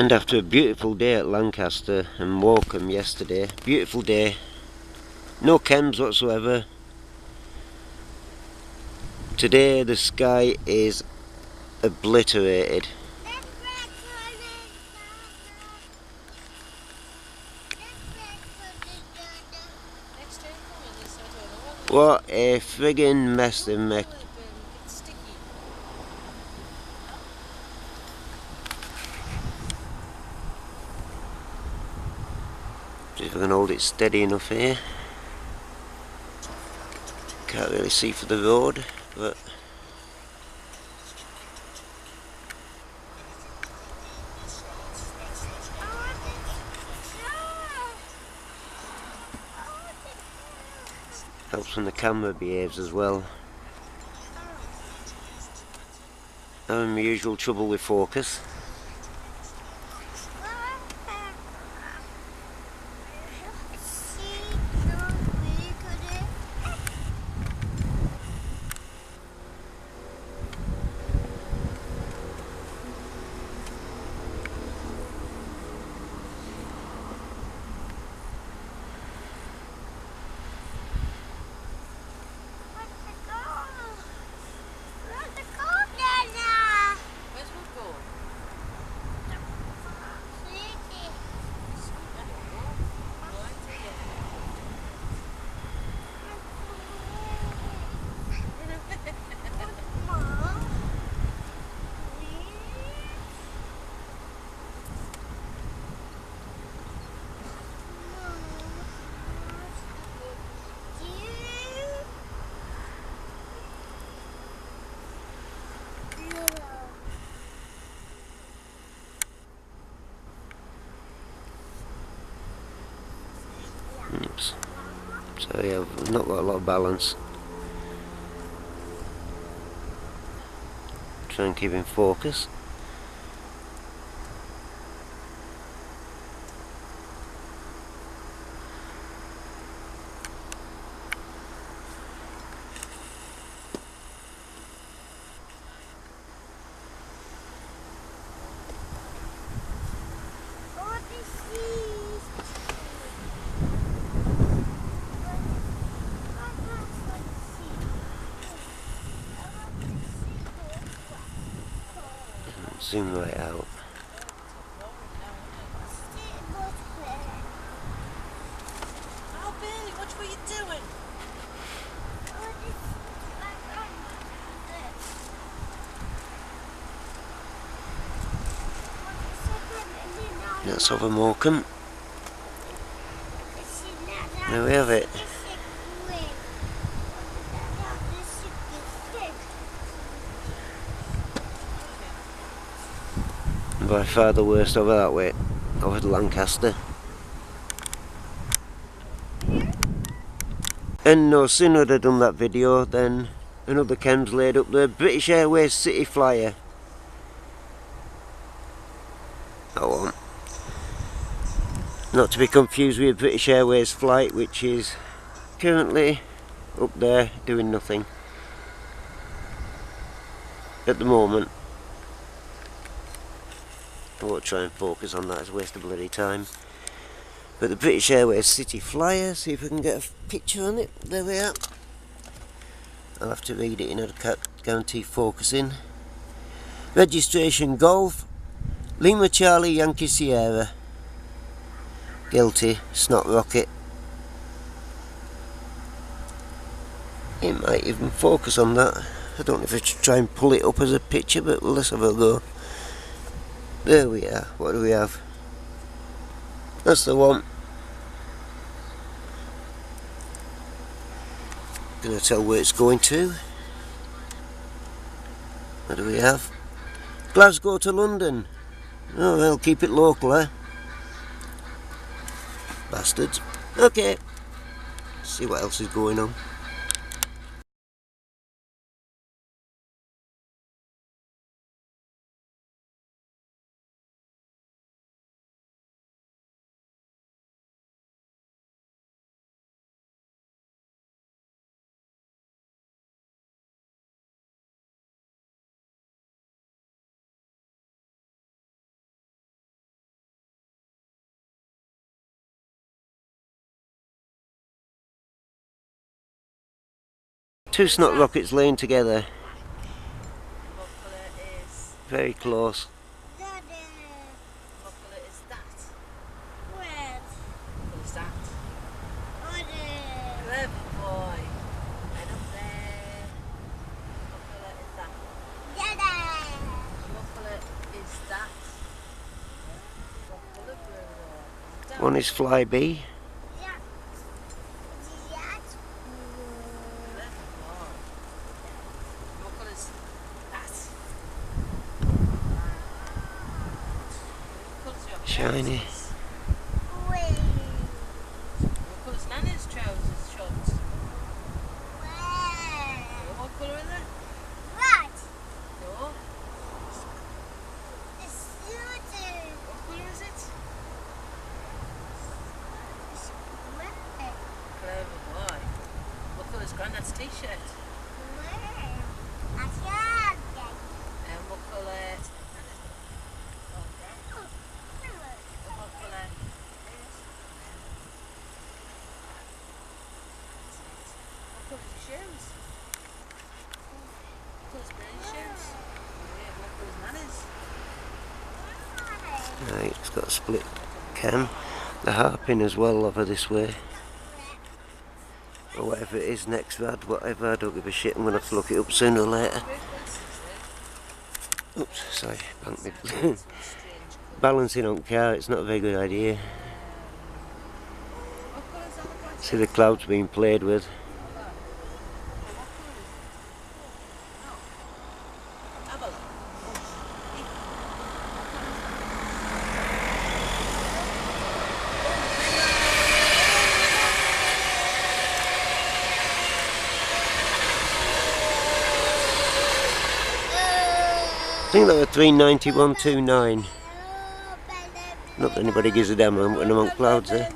And after a beautiful day at Lancaster and Morecambe yesterday, beautiful day, no chems whatsoever. Today the sky is obliterated. What a friggin' mess they've made. See if I can hold it steady enough here. Can't really see for the road, but helps when the camera behaves as well. Having my usual trouble with focus. Oops. So yeah, I've not got a lot of balance. Try and keep in focus. Zoom right out. Oh, Billy, watch what you're doing. That's over Morecambe. There we have it. By far the worst over that way, over to Lancaster. And no sooner had I done that video than another chems laid up there. British Airways City Flyer. Oh, not to be confused with a British Airways flight, which is currently up there doing nothing at the moment. I won't try and focus on that, it's a waste of bloody time. But the British Airways City Flyer, see if we can get a picture on it. There we are. I'll have to read it in, I can't guarantee focusing. Registration Golf, Lima Charlie Yankee Sierra. Guilty, snot rocket. It might even focus on that. I don't know if I should try and pull it up as a picture, but let's have a go. There we are. What do we have? That's the one. Gonna tell where it's going to. What do we have? Glasgow to London. Oh well, keep it local, eh? Bastards. Okay. See what else is going on. Two snot rockets laying together, What colour is... very close. What colour is that? Red. What colour is that? Orange. Clever boy. And up there. What colour is that? Yellow. What colour is that? What colour, Bruno? One is fly bee. Yeah. Yes. Clever boy. What colour is that? What colour's your Shiny. trousers? Green. What colour's Nana's trousers, shorts? Red. What colour are they? Red. No. It's shooting. What colour is it? It's red. Clever boy. What colour's Grandad's t-shirt? Red. I can't get And what colour? Oh, What colour? What colour's your shoes? What colour's Billy's shoes? Yeah, what colour's Nana's? Right, it's got a split cam. The harping as well over this way. Or whatever it is next rad, whatever, I don't give a shit, I'm going to have to look it up sooner or later. Oops, sorry, banged me. Balancing on car, it's not a very good idea. What colour's on the project? See the clouds being played with. Have a look. I think that was 391.29. Not that anybody gives a damn when I'm on clouds there.